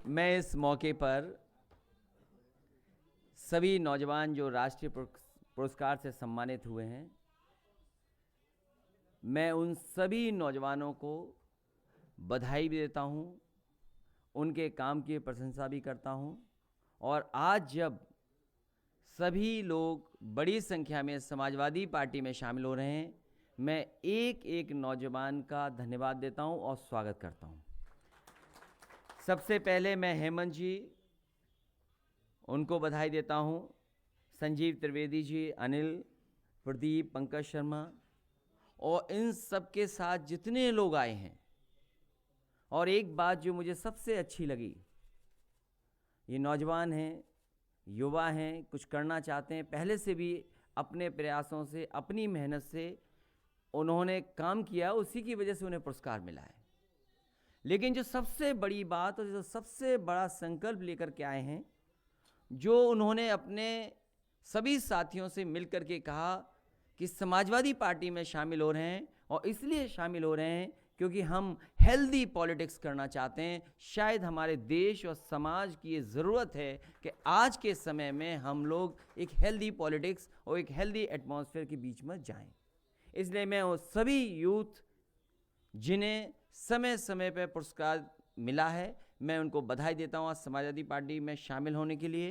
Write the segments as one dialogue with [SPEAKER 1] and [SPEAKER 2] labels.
[SPEAKER 1] मैं इस मौके पर सभी नौजवान जो राष्ट्रीय पुरस्कार से सम्मानित हुए हैं, मैं उन सभी नौजवानों को बधाई भी देता हूं, उनके काम की प्रशंसा भी करता हूं। और आज जब सभी लोग बड़ी संख्या में समाजवादी पार्टी में शामिल हो रहे हैं, मैं एक एक नौजवान का धन्यवाद देता हूं और स्वागत करता हूं। सबसे पहले मैं हेमंत जी, उनको बधाई देता हूं, संजीव त्रिवेदी जी, अनिल, प्रदीप, पंकज शर्मा और इन सब के साथ जितने लोग आए हैं। और एक बात जो मुझे सबसे अच्छी लगी, ये नौजवान हैं, युवा हैं, कुछ करना चाहते हैं, पहले से भी अपने प्रयासों से, अपनी मेहनत से उन्होंने काम किया, उसी की वजह से उन्हें पुरस्कार मिला है। लेकिन जो सबसे बड़ी बात और जो सबसे बड़ा संकल्प लेकर के आए हैं, जो उन्होंने अपने सभी साथियों से मिलकर के कहा कि समाजवादी पार्टी में शामिल हो रहे हैं, और इसलिए शामिल हो रहे हैं क्योंकि हम हेल्दी पॉलिटिक्स करना चाहते हैं। शायद हमारे देश और समाज की ये ज़रूरत है कि आज के समय में हम लोग एक हेल्दी पॉलिटिक्स और एक हेल्दी एटमॉस्फेयर के बीच में जाएं। इसलिए मैं वो सभी यूथ जिन्हें समय समय पर पुरस्कार मिला है, मैं उनको बधाई देता हूँ आज समाजवादी पार्टी में शामिल होने के लिए।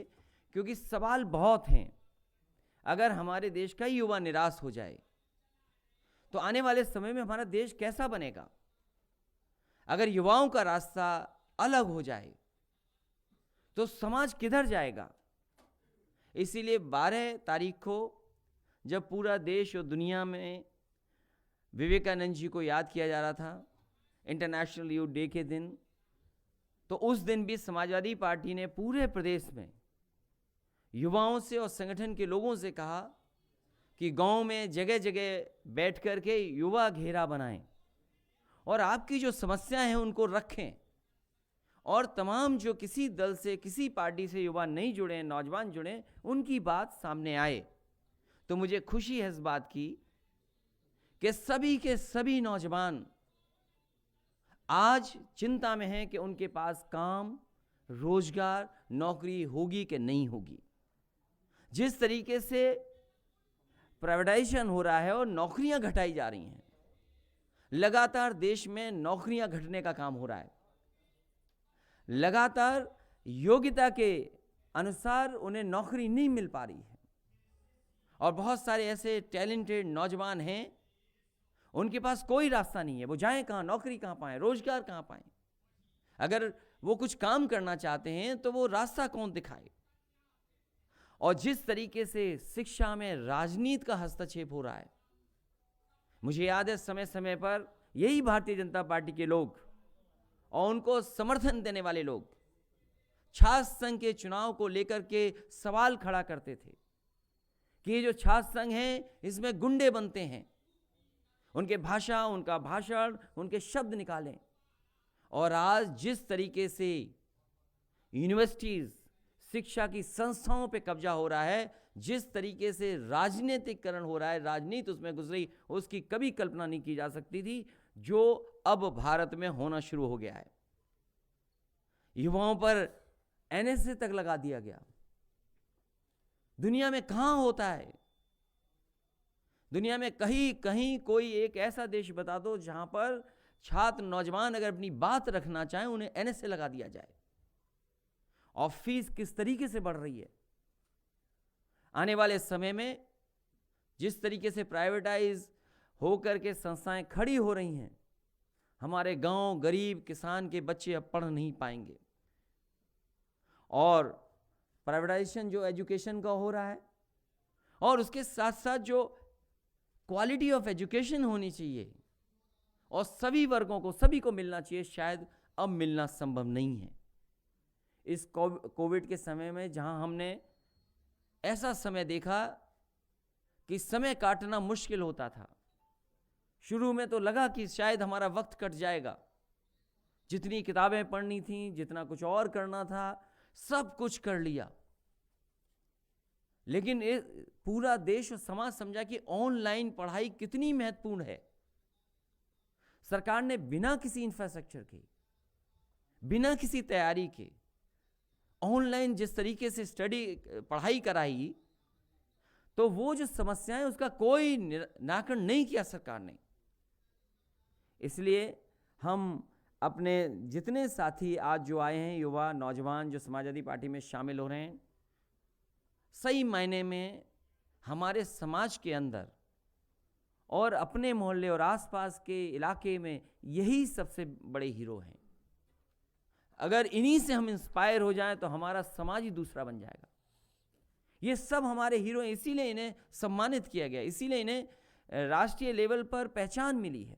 [SPEAKER 1] क्योंकि सवाल बहुत हैं। अगर हमारे देश का युवा निराश हो जाए तो आने वाले समय में हमारा देश कैसा बनेगा? अगर युवाओं का रास्ता अलग हो जाए तो समाज किधर जाएगा? इसीलिए 12 तारीख को जब पूरा देश और दुनिया में विवेकानंद जी को याद किया जा रहा था, इंटरनेशनल यूथ डे के दिन, तो उस दिन भी समाजवादी पार्टी ने पूरे प्रदेश में युवाओं से और संगठन के लोगों से कहा कि गांव में जगह जगह बैठ कर के युवा घेरा बनाएं और आपकी जो समस्याएं हैं उनको रखें। और तमाम जो किसी दल से, किसी पार्टी से युवा नहीं जुड़े, नौजवान जुड़े, उनकी बात सामने आए। तो मुझे खुशी है इस बात की कि सभी के सभी नौजवान आज चिंता में हैं कि उनके पास काम, रोजगार, नौकरी होगी कि नहीं होगी। जिस तरीके से प्राइवेटाइजेशन हो रहा है और नौकरियां घटाई जा रही हैं, लगातार देश में नौकरियां घटने का काम हो रहा है। लगातार योग्यता के अनुसार उन्हें नौकरी नहीं मिल पा रही है। और बहुत सारे ऐसे टैलेंटेड नौजवान हैं, उनके पास कोई रास्ता नहीं है। वो जाएं कहां, नौकरी कहां पाएं, रोजगार कहां पाएं? अगर वो कुछ काम करना चाहते हैं तो वो रास्ता कौन दिखाए? और जिस तरीके से शिक्षा में राजनीति का हस्तक्षेप हो रहा है, मुझे याद है समय समय पर यही भारतीय जनता पार्टी के लोग और उनको समर्थन देने वाले लोग छात्र संघ के चुनाव को लेकर के सवाल खड़ा करते थे कि ये जो छात्र संघ है इसमें गुंडे बनते हैं, उनके भाषा, उनका भाषण, उनके शब्द निकालें। और आज जिस तरीके से यूनिवर्सिटीज, शिक्षा की संस्थाओं पे कब्जा हो रहा है, जिस तरीके से राजनीतिकरण हो रहा है, राजनीति उसमें गुजरी, उसकी कभी कल्पना नहीं की जा सकती थी, जो अब भारत में होना शुरू हो गया है। युवाओं पर एनएसए तक लगा दिया गया। दुनिया में कहां होता है? दुनिया में कहीं कहीं कोई एक ऐसा देश बता दो जहां पर छात्र, नौजवान अगर अपनी बात रखना चाहें उन्हें एनएसए लगा दिया जाए। और फीस किस तरीके से बढ़ रही है। आने वाले समय में जिस तरीके से प्राइवेटाइज होकर के संस्थाएं खड़ी हो रही हैं, हमारे गांव, गरीब किसान के बच्चे अब पढ़ नहीं पाएंगे। और प्राइवेटाइजेशन जो एजुकेशन का हो रहा है, और उसके साथ साथ जो क्वालिटी ऑफ एजुकेशन होनी चाहिए और सभी वर्गों को, सभी को मिलना चाहिए, शायद अब मिलना संभव नहीं है। इस कोविड के समय में जहां हमने ऐसा समय देखा कि समय काटना मुश्किल होता था, शुरू में तो लगा कि शायद हमारा वक्त कट जाएगा। जितनी किताबें पढ़नी थी, जितना कुछ और करना था, सब कुछ कर लिया। लेकिन पूरा देश और समाज समझा कि ऑनलाइन पढ़ाई कितनी महत्वपूर्ण है। सरकार ने बिना किसी इंफ्रास्ट्रक्चर के, बिना किसी तैयारी के ऑनलाइन जिस तरीके से पढ़ाई कराई, तो वो जो समस्याएं उसका कोई निराकरण नहीं किया सरकार ने। इसलिए हम अपने जितने साथी आज जो आए हैं, युवा नौजवान जो समाजवादी पार्टी में शामिल हो रहे हैं, सही मायने में हमारे समाज के अंदर और अपने मोहल्ले और आसपास के इलाके में यही सबसे बड़े हीरो हैं। अगर इन्हीं से हम इंस्पायर हो जाएं तो हमारा समाज ही दूसरा बन जाएगा। ये सब हमारे हीरो हैं, इसीलिए इन्हें सम्मानित किया गया, इसीलिए इन्हें राष्ट्रीय लेवल पर पहचान मिली है।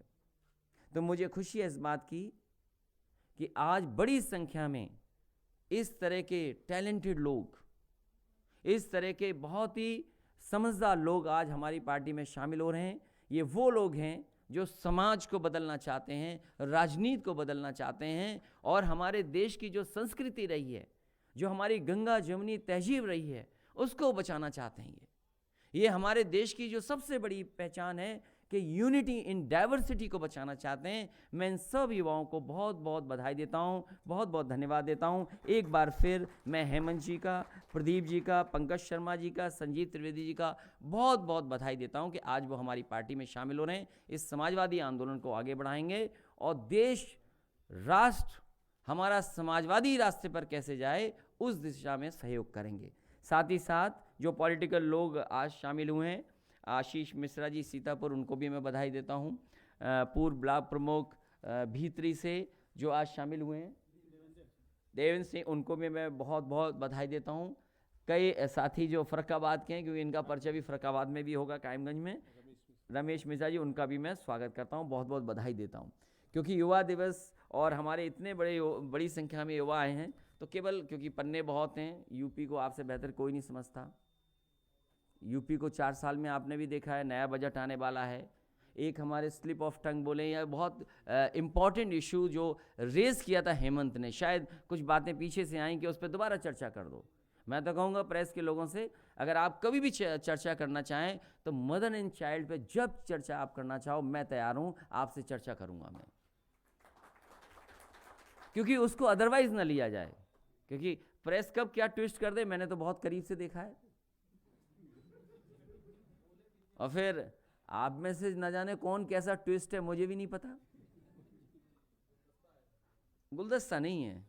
[SPEAKER 1] तो मुझे खुशी है इस बात की कि आज बड़ी संख्या में इस तरह के टैलेंटेड लोग, इस तरह के बहुत ही समझदार लोग आज हमारी पार्टी में शामिल हो रहे हैं। ये वो लोग हैं जो समाज को बदलना चाहते हैं, राजनीति को बदलना चाहते हैं, और हमारे देश की जो संस्कृति रही है, जो हमारी गंगा जमुनी तहजीब रही है, उसको बचाना चाहते हैं। ये हमारे देश की जो सबसे बड़ी पहचान है कि यूनिटी इन डाइवर्सिटी को बचाना चाहते हैं। मैं इन सब युवाओं को बहुत बहुत बधाई देता हूँ, बहुत बहुत धन्यवाद देता हूँ। एक बार फिर मैं हेमंत जी का, प्रदीप जी का, पंकज शर्मा जी का, संजीव त्रिवेदी जी का बहुत बहुत बधाई देता हूँ कि आज वो हमारी पार्टी में शामिल हो रहे हैं। इस समाजवादी आंदोलन को आगे बढ़ाएंगे और देश, राष्ट्र हमारा समाजवादी रास्ते पर कैसे जाए उस दिशा में सहयोग करेंगे। साथ ही साथ जो पॉलिटिकल लोग आज शामिल हुए हैं, आशीष मिश्रा जी सीतापुर, उनको भी मैं बधाई देता हूँ। पूर्व ब्लॉक प्रमुख भीतरी से जो आज शामिल हुए हैं, देवेंद्र सिंह, उनको भी मैं बहुत बहुत बधाई देता हूँ। कई साथी जो फर्रुखाबाद के हैं, क्योंकि इनका परिचय भी फर्रुखाबाद में भी होगा, कायमगंज में, रमेश मिश्रा जी, उनका भी मैं स्वागत करता हूँ, बहुत बहुत बधाई देता हूँ। क्योंकि युवा दिवस और हमारे इतने बड़ी संख्या में युवा आए हैं, तो केवल क्योंकि पन्ने बहुत हैं, यूपी को आपसे बेहतर कोई नहीं समझता। यूपी को 4 साल में आपने भी देखा है, नया बजट आने वाला है। एक हमारे स्लिप ऑफ टंग बोले या बहुत इम्पॉर्टेंट इशू जो रेज किया था हेमंत ने, शायद कुछ बातें पीछे से आई कि उस पर दोबारा चर्चा कर दो। मैं तो कहूँगा प्रेस के लोगों से, अगर आप कभी भी चर्चा करना चाहें तो मदर एंड चाइल्ड पे जब चर्चा आप करना चाहो, मैं तैयार हूँ, आपसे चर्चा करूँगा मैं, क्योंकि उसको अदरवाइज ना लिया जाए। क्योंकि प्रेस कब क्या ट्विस्ट कर दे, मैंने तो बहुत करीब से देखा है। और फिर आप में से न जाने कौन कैसा ट्विस्ट है, मुझे भी नहीं पता। गुलदस्ता नहीं है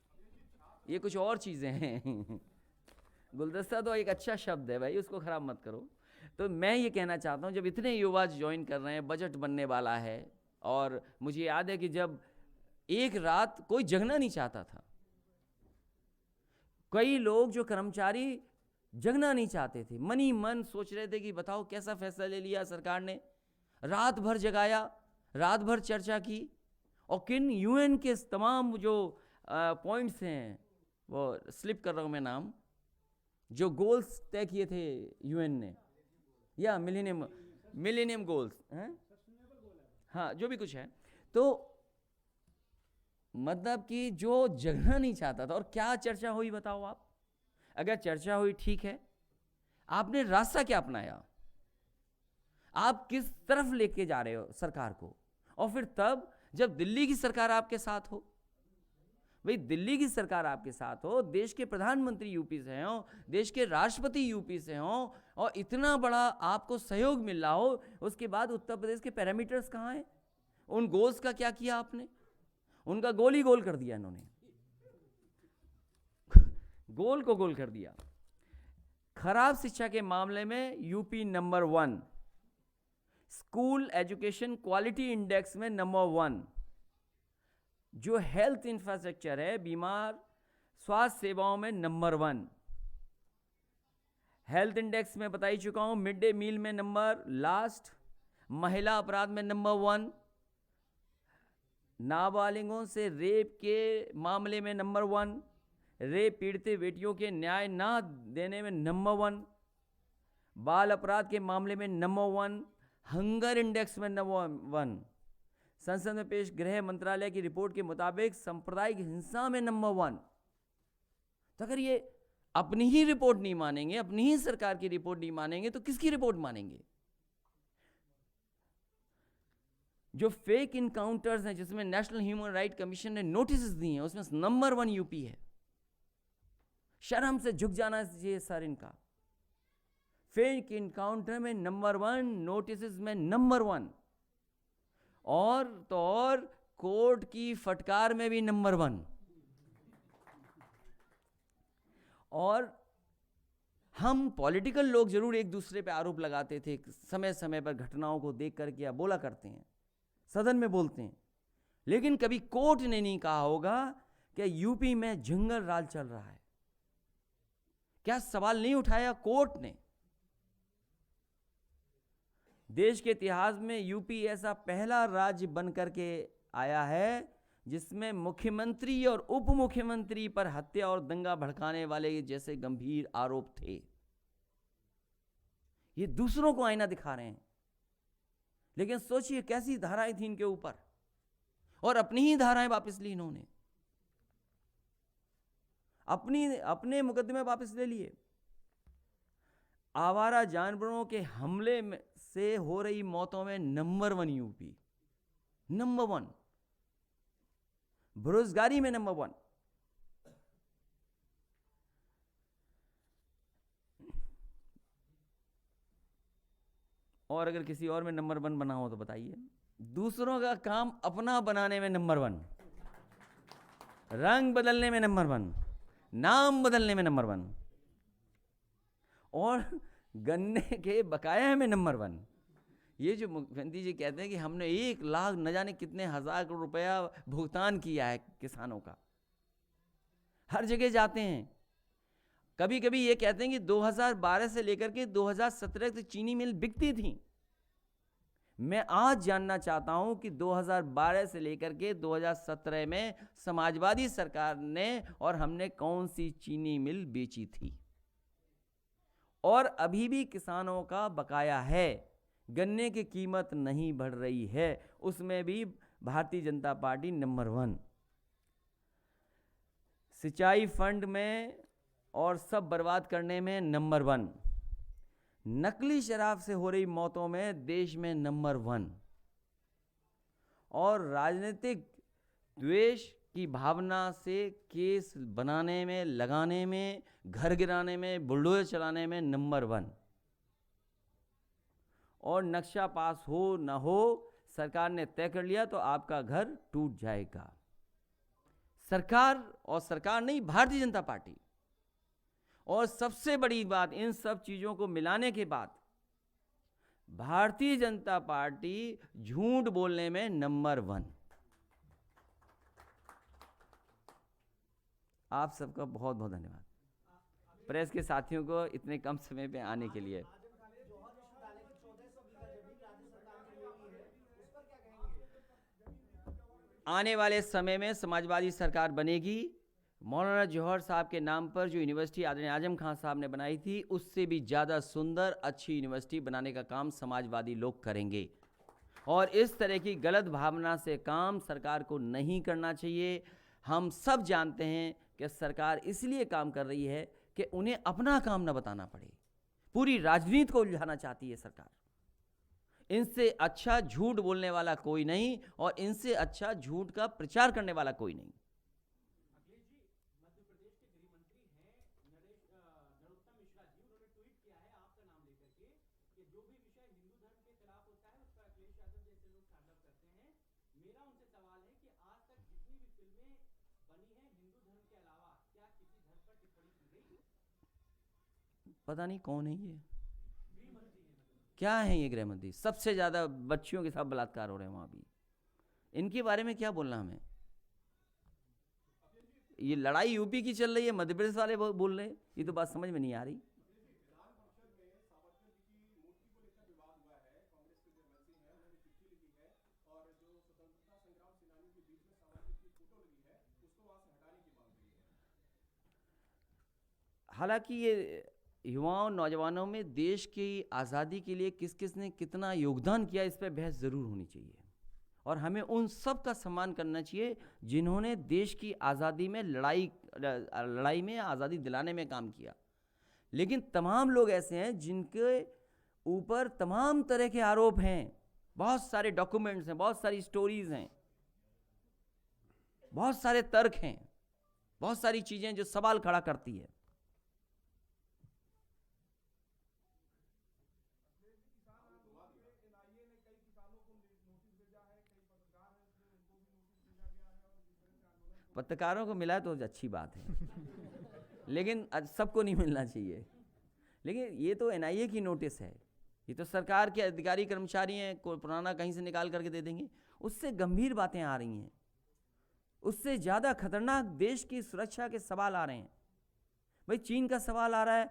[SPEAKER 1] ये, कुछ और चीजें हैं। गुलदस्ता तो एक अच्छा शब्द है भाई, उसको खराब मत करो। तो मैं ये कहना चाहता हूँ, जब इतने युवा ज्वाइन कर रहे हैं, बजट बनने वाला है, और मुझे याद है कि जब एक रात कोई जगना नहीं चाहता था, कई लोग जो कर्मचारी जगना नहीं चाहते थे, मनी मन सोच रहे थे कि बताओ कैसा फैसला ले लिया सरकार ने। रात भर जगाया, रात भर चर्चा की, और किन यूएन के तमाम जो पॉइंट्स हैं, वो स्लिप कर रहा हूं मैं नाम, जो गोल्स तय किए थे यूएन ने, या मिलेनियम गोल्स हैं, हाँ जो भी कुछ है, तो मतलब कि जो जगना नहीं चाहता था। और क्या चर्चा हुई बताओ आप? अगर चर्चा हुई ठीक है, आपने रास्ता क्या अपनाया, आप किस तरफ लेके जा रहे हो सरकार को? और फिर तब जब दिल्ली की सरकार आपके साथ हो, भाई दिल्ली की सरकार आपके साथ हो, देश के प्रधानमंत्री यूपी से हो, देश के राष्ट्रपति यूपी से हो, और इतना बड़ा आपको सहयोग मिल रहा हो, उसके बाद उत्तर प्रदेश के पैरामीटर्स कहाँ हैं? उन गोल्स का क्या किया आपने? उनका गोल ही गोल कर दिया इन्होंने, गोल को गोल कर दिया। खराब शिक्षा के मामले में UP number 1, school education quality index में नंबर 1, जो हेल्थ इंफ्रास्ट्रक्चर है, बीमार स्वास्थ्य सेवाओं में नंबर 1, हेल्थ इंडेक्स में बता ही चुका हूं, मिड डे मील में नंबर लास्ट, महिला अपराध में नंबर 1, नाबालिगों से रेप के मामले में नंबर 1, रेप पीड़ित बेटियों के न्याय ना देने में नंबर 1, बाल अपराध के मामले में नंबर 1, हंगर इंडेक्स में नंबर 1, संसद में पेश गृह मंत्रालय की रिपोर्ट के मुताबिक सांप्रदायिक हिंसा में नंबर 1। तो अगर ये अपनी ही रिपोर्ट नहीं मानेंगे, अपनी ही सरकार की रिपोर्ट नहीं मानेंगे, तो किसकी रिपोर्ट मानेंगे? जो फेक इनकाउंटर्स हैं, जिसमें नेशनल ह्यूमन राइट कमीशन ने नोटिस दिए हैं, उसमें नंबर 1 यूपी है। शर्म से झुक जाना चाहिए सर इनका। फेक इनकाउंटर में नंबर 1, नोटिस में नंबर 1, और तो और कोर्ट की फटकार में भी नंबर 1। और हम पॉलिटिकल लोग जरूर एक दूसरे पे आरोप लगाते थे, समय समय पर घटनाओं को देख करके या बोला करते हैं, सदन में बोलते हैं, लेकिन कभी कोर्ट ने नहीं कहा होगा कि यूपी में जंगल राज चल रहा है। क्या सवाल नहीं उठाया कोर्ट ने? देश के इतिहास में यूपी ऐसा पहला राज्य बन करके आया है जिसमें मुख्यमंत्री और उप मुख्यमंत्री पर हत्या और दंगा भड़काने वाले जैसे गंभीर आरोप थे। ये दूसरों को आईना दिखा रहे हैं, लेकिन सोचिए कैसी धाराएं थी इनके ऊपर, और अपनी ही धाराएं वापस ली इन्होंने, अपने मुकदमे वापस ले लिए। आवारा जानवरों के हमले से हो रही मौतों में नंबर 1 यूपी, नंबर 1। बेरोजगारी में नंबर 1। और अगर किसी और में नंबर 1 बना हो तो बताइए। दूसरों का काम अपना बनाने में नंबर 1, रंग बदलने में नंबर 1, नाम बदलने में नंबर 1, और गन्ने के बकाया में नंबर 1। ये जो मुख्यमंत्री जी कहते हैं कि हमने 1 लाख न जाने कितने हजार करोड़ रुपया भुगतान किया है किसानों का, हर जगह जाते हैं। कभी कभी ये कहते हैं कि 2012 से लेकर के 2017 तक चीनी मिल बिकती थी। मैं आज जानना चाहता हूं कि 2012 से लेकर के 2017 में समाजवादी सरकार ने और हमने कौन सी चीनी मिल बेची थी, और अभी भी किसानों का बकाया है, गन्ने की कीमत नहीं बढ़ रही है, उसमें भी भारतीय जनता पार्टी नंबर 1। सिंचाई फंड में और सब बर्बाद करने में नंबर 1। नकली शराब से हो रही मौतों में देश में नंबर 1। और राजनीतिक द्वेष की भावना से केस बनाने में, लगाने में, घर गिराने में, बुलडोजर चलाने में नंबर 1। और नक्शा पास हो ना हो, सरकार ने तय कर लिया तो आपका घर टूट जाएगा। सरकार, और सरकार नहीं, भारतीय जनता पार्टी। और सबसे बड़ी बात, इन सब चीजों को मिलाने के बाद भारतीय जनता पार्टी झूठ बोलने में नंबर 1। आप सबका बहुत बहुत धन्यवाद, प्रेस के साथियों को इतने कम समय पे आने के लिए। आने वाले समय में समाजवादी सरकार बनेगी। मौलाना जौहर साहब के नाम पर जो यूनिवर्सिटी आदरणीय आजम खान साहब ने बनाई थी, उससे भी ज़्यादा सुंदर, अच्छी यूनिवर्सिटी बनाने का काम समाजवादी लोग करेंगे। और इस तरह की गलत भावना से काम सरकार को नहीं करना चाहिए। हम सब जानते हैं कि सरकार इसलिए काम कर रही है कि उन्हें अपना काम न बताना पड़े। पूरी राजनीति को उलझाना चाहती है सरकार। इनसे अच्छा झूठ बोलने वाला कोई नहीं, और इनसे अच्छा झूठ का प्रचार करने वाला कोई नहीं। पता नहीं कौन है ये, क्या है ये गृह मंत्री? सबसे ज्यादा बच्चियों के साथ बलात्कार हो रहे हैं वहां भी। इनके बारे में क्या बोलना हमें? ये लड़ाई यूपी की चल रही है, मध्य प्रदेश वाले बोल रहे हैं, ये तो बात समझ में नहीं आ रही। हालांकि ये युवाओं, नौजवानों में देश की आज़ादी के लिए किस किस ने कितना योगदान किया, इस पर बहस ज़रूर होनी चाहिए। और हमें उन सब का सम्मान करना चाहिए जिन्होंने देश की आज़ादी में लड़ाई में आज़ादी दिलाने में काम किया। लेकिन तमाम लोग ऐसे हैं जिनके ऊपर तमाम तरह के आरोप हैं, बहुत सारे डॉक्यूमेंट्स हैं, बहुत सारी स्टोरीज हैं, बहुत सारे तर्क हैं, बहुत सारी चीज़ें जो सवाल खड़ा करती है। पत्रकारों को मिला तो अच्छी बात है लेकिन सबको नहीं मिलना चाहिए। लेकिन ये तो एनआईए की नोटिस है, ये तो सरकार के अधिकारी कर्मचारी हैं, कोई पुराना कहीं से निकाल करके दे देंगे। उससे गंभीर बातें आ रही हैं, उससे ज़्यादा खतरनाक देश की सुरक्षा के सवाल आ रहे हैं। भाई चीन का सवाल आ रहा है,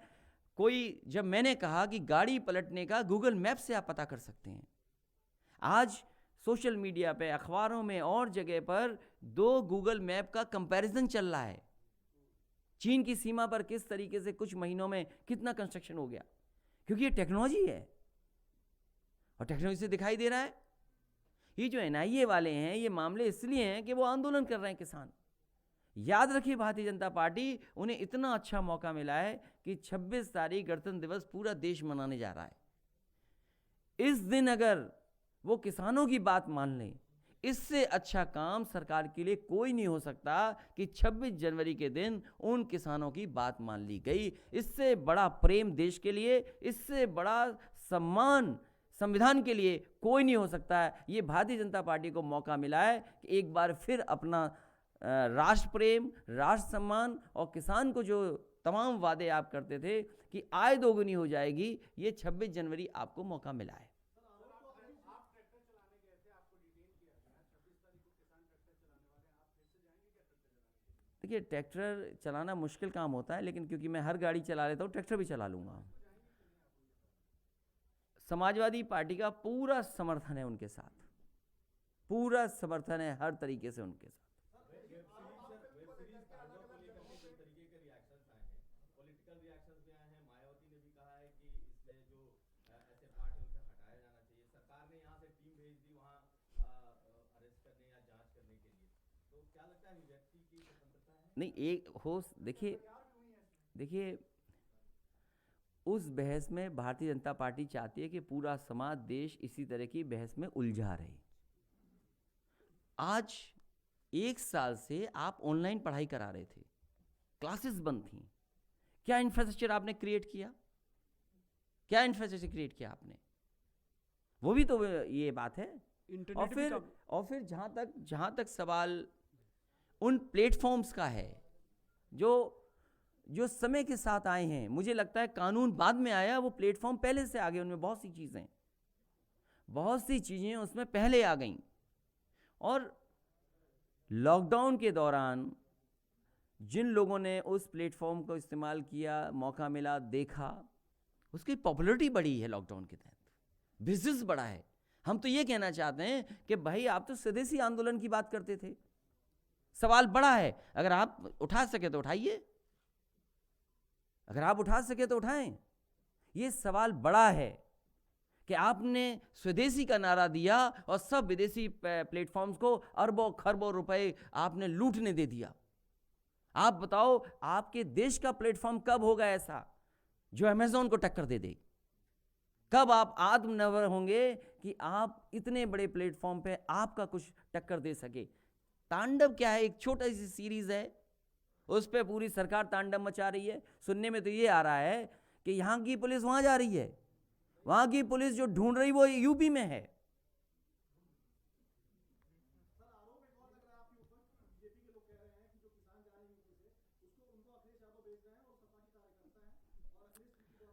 [SPEAKER 1] कोई जब मैंने कहा कि गाड़ी पलटने का गूगल मैप से आप पता कर सकते हैं, आज सोशल मीडिया पे, अखबारों में और जगह पर 2 गूगल मैप का कंपैरिजन चल रहा है। चीन की सीमा पर किस तरीके से कुछ महीनों में कितना कंस्ट्रक्शन हो गया, क्योंकि ये टेक्नोलॉजी है और टेक्नोलॉजी से दिखाई दे रहा है। ये जो एनआईए वाले हैं, ये मामले इसलिए हैं कि वो आंदोलन कर रहे हैं किसान। याद रखिए भारतीय जनता पार्टी, उन्हें इतना अच्छा मौका मिला है कि 26 तारीख गणतंत्र दिवस पूरा देश मनाने जा रहा है। इस दिन अगर वो किसानों की बात मान लें, इससे अच्छा काम सरकार के लिए कोई नहीं हो सकता कि 26 जनवरी के दिन उन किसानों की बात मान ली गई। इससे बड़ा प्रेम देश के लिए, इससे बड़ा सम्मान संविधान के लिए कोई नहीं हो सकता है। ये भारतीय जनता पार्टी को मौका मिला है कि एक बार फिर अपना राष्ट्र प्रेम, राष्ट्र सम्मान और किसान को जो तमाम वादे आप करते थे कि आय दोगुनी हो जाएगी, ये 26 जनवरी आपको मौका मिला है। देखिए, ट्रैक्टर चलाना मुश्किल काम होता है, लेकिन क्योंकि मैं हर गाड़ी चला लेता हूँ, ट्रैक्टर भी चला लूँगा। समाजवादी पार्टी का पूरा समर्थन है उनके साथ, पूरा समर्थन है हर तरीके से उनके साथ। नहीं, एक हो, देखिए उस बहस में भारतीय जनता पार्टी चाहती है कि पूरा समाज, देश इसी तरह की बहस में उलझा रहे। आज 1 साल से आप ऑनलाइन पढ़ाई करा रहे थे, क्लासेस बंद थी, क्या इंफ्रास्ट्रक्चर आपने क्रिएट किया? क्या इंफ्रास्ट्रक्चर क्रिएट किया आपने? वो भी तो ये बात है। और फिर जहां तक सवाल उन प्लेटफॉर्म्स का है जो समय के साथ आए हैं, मुझे लगता है कानून बाद में आया, वो प्लेटफॉर्म पहले से आ गए। उनमें बहुत सी चीज़ें उसमें पहले आ गईं। और लॉकडाउन के दौरान जिन लोगों ने उस प्लेटफॉर्म को इस्तेमाल किया, मौका मिला, देखा, उसकी पॉपुलैरिटी बढ़ी है। लॉकडाउन के तहत बिजनेस बढ़ा है। हम तो ये कहना चाहते हैं कि भाई आप तो स्वदेशी आंदोलन की बात करते थे, सवाल बड़ा है। अगर आप उठा सके तो उठाइए, अगर आप उठा सके तो उठाएं। ये सवाल बड़ा है कि आपने स्वदेशी का नारा दिया और सब विदेशी प्लेटफॉर्म्स को अरबों खरबों रुपए आपने लूटने दे दिया। आप बताओ, आपके देश का प्लेटफॉर्म कब होगा ऐसा जो अमेज़न को टक्कर दे दे? कब आप आत्मनिर्भर होंगे कि आप इतने बड़े प्लेटफॉर्म पे आपका कुछ टक्कर दे सके? तांडव क्या है? एक छोटी सी सीरीज है, उस पे पूरी सरकार तांडव मचा रही है। सुनने में तो ये आ रहा है कि यहाँ की पुलिस वहां जा रही है, वहां की पुलिस जो ढूंढ रही वो यूपी में है।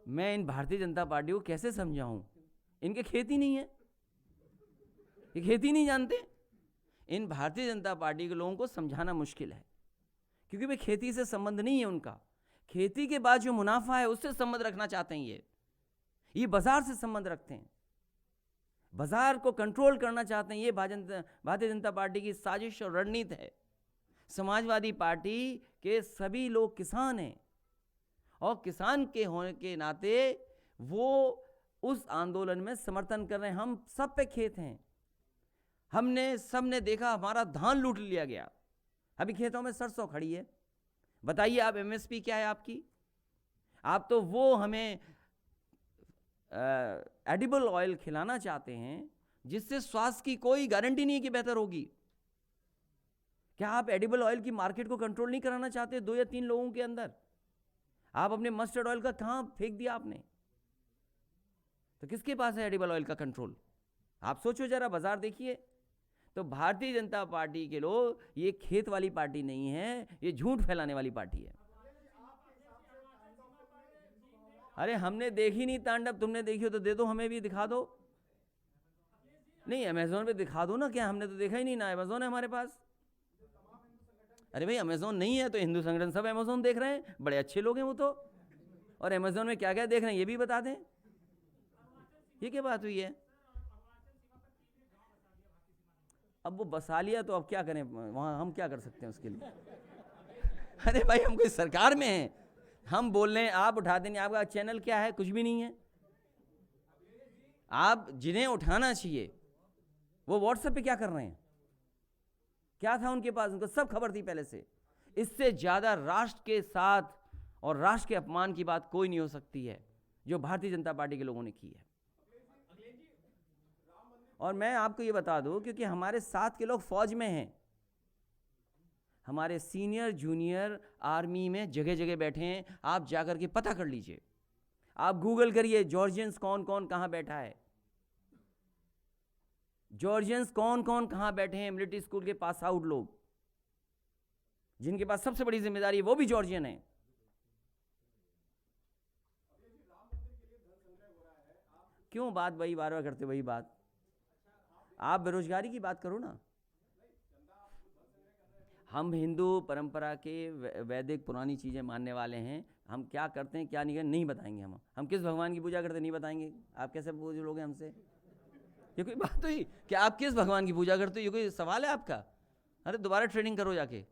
[SPEAKER 1] मैं इन भारतीय जनता पार्टी को कैसे समझाऊं? इनके खेती नहीं है, ये खेती नहीं जानते। इन भारतीय जनता पार्टी के लोगों को समझाना मुश्किल है, क्योंकि वे खेती से संबंध नहीं है उनका। खेती के बाद जो मुनाफा है उससे संबंध रखना चाहते हैं। ये बाजार से संबंध रखते हैं, बाजार को कंट्रोल करना चाहते हैं। ये भारतीय जनता पार्टी की साजिश और रणनीति है। समाजवादी पार्टी के सभी लोग किसान हैं और किसान के होने के नाते वो उस आंदोलन में समर्थन कर रहे हैं। हम सब पे खेत हैं, सबने देखा हमारा धान लूट लिया गया। अभी खेतों में सरसों खड़ी है। बताइए आप एमएसपी क्या है आपकी? आप तो वो हमें एडिबल ऑयल खिलाना चाहते हैं जिससे स्वास्थ्य की कोई गारंटी नहीं है कि बेहतर होगी। क्या आप एडिबल ऑयल की मार्केट को कंट्रोल नहीं कराना चाहते 2 या 3 लोगों के अंदर? आप अपने मस्टर्ड ऑयल का कहां फेंक दिया आपने? तो किसके पास है एडिबल ऑयल का कंट्रोल? आप सोचो जरा, बाजार देखिए। तो तो भारतीय जनता पार्टी के लोग ये खेत वाली पार्टी नहीं है, ये झूठ फैलाने वाली पार्टी है। अरे हमने देखी नहीं तांडव, तुमने देखी हो तो दे दो, हमें भी दिखा दो। नहीं, अमेज़न पे दिखा दो ना, क्या हमने तो देखा ही नहीं ना, अमेज़न है हमारे पास। अरे भाई अमेज़न नहीं है तो हिंदू संगठन सब अमेज़न देख रहे हैं, बड़े अच्छे लोग हैं वो तो, और अमेज़न में क्या क्या देख रहे हैं ये भी बता दें। ये क्या बात हुई है? अब वो बसा लिया तो अब क्या करें, वहाँ हम क्या कर सकते हैं उसके लिए? अरे भाई हम कोई सरकार में हैं, हम बोल रहे हैं आप उठाते नहीं। आपका चैनल क्या है? कुछ भी नहीं है। आप जिन्हें उठाना चाहिए वो व्हाट्सएप पे क्या कर रहे हैं? क्या था उनके पास? उनको सब खबर थी पहले से। इससे ज्यादा राष्ट्र के साथ और राष्ट्र के अपमान की बात कोई नहीं हो सकती है जो भारतीय जनता पार्टी के लोगों ने की है। और मैं आपको ये बता दूं, क्योंकि हमारे साथ के लोग फौज में हैं, हमारे सीनियर जूनियर आर्मी में जगह जगह बैठे हैं। आप जाकर के पता कर लीजिए, आप गूगल करिए जॉर्जियंस कौन कौन कहां बैठा है, जॉर्जियंस कौन कौन कहां बैठे हैं। मिलिट्री स्कूल के पास आउट लोग जिनके पास सबसे बड़ी जिम्मेदारी है वो भी जॉर्जियन है। क्यों बात वही बार बार करते, वही बात? आप बेरोजगारी की बात करो ना। हम हिंदू परंपरा के वैदिक पुरानी चीज़ें मानने वाले हैं। हम क्या करते हैं क्या नहीं करते नहीं बताएंगे। हम किस भगवान की पूजा करते हैं नहीं बताएंगे। आप कैसे पूछ लोगे हमसे? ये कोई बात हुई कि आप किस भगवान की पूजा करते हो? ये कोई सवाल है आपका? अरे दोबारा ट्रेनिंग करो जाके।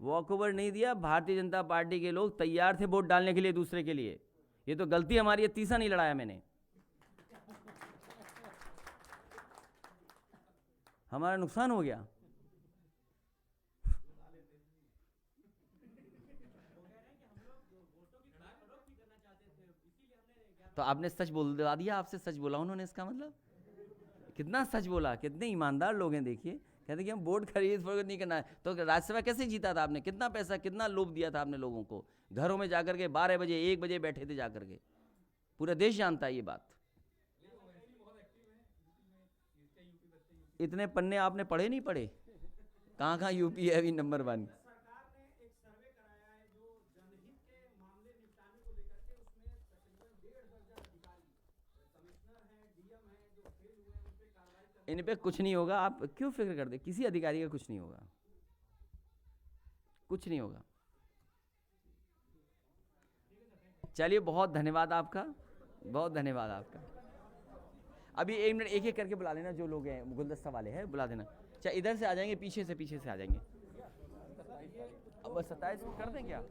[SPEAKER 1] वॉकओवर नहीं दिया, भारतीय जनता पार्टी के लोग तैयार थे वोट डालने के लिए दूसरे के लिए। ये तो गलती हमारी है, तीसरा नहीं लड़ाया मैंने। हमारा नुकसान हो गया। तो आपने सच बोल दिया, आपसे सच बोला उन्होंने, इसका मतलब कितना सच बोला। कितने ईमानदार लोग हैं देखिए, कहते कि हम वोट खरीद फरोख्त नहीं करना है। तो राज्यसभा कैसे जीता था आपने? कितना पैसा, कितना लोभ दिया था आपने लोगों को? घरों में जाकर के 12 बजे 1 बजे बैठे थे जाकर के। पूरा देश जानता है ये बात। इतने पन्ने आपने पढ़े नहीं पढ़े? कहाँ कहाँ यूपी है अभी नंबर 1। इन पे कुछ नहीं होगा, आप क्यों फिक्र करते? किसी अधिकारी का कुछ नहीं होगा, कुछ नहीं होगा। चलिए बहुत धन्यवाद आपका, बहुत धन्यवाद आपका। अभी 1 मिनट एक एक करके बुला लेना, जो लोग हैं गुलदस्ता वाले हैं बुला देना। चाहे इधर से आ जाएंगे, पीछे से आ जाएंगे। अब 27 कर दें क्या?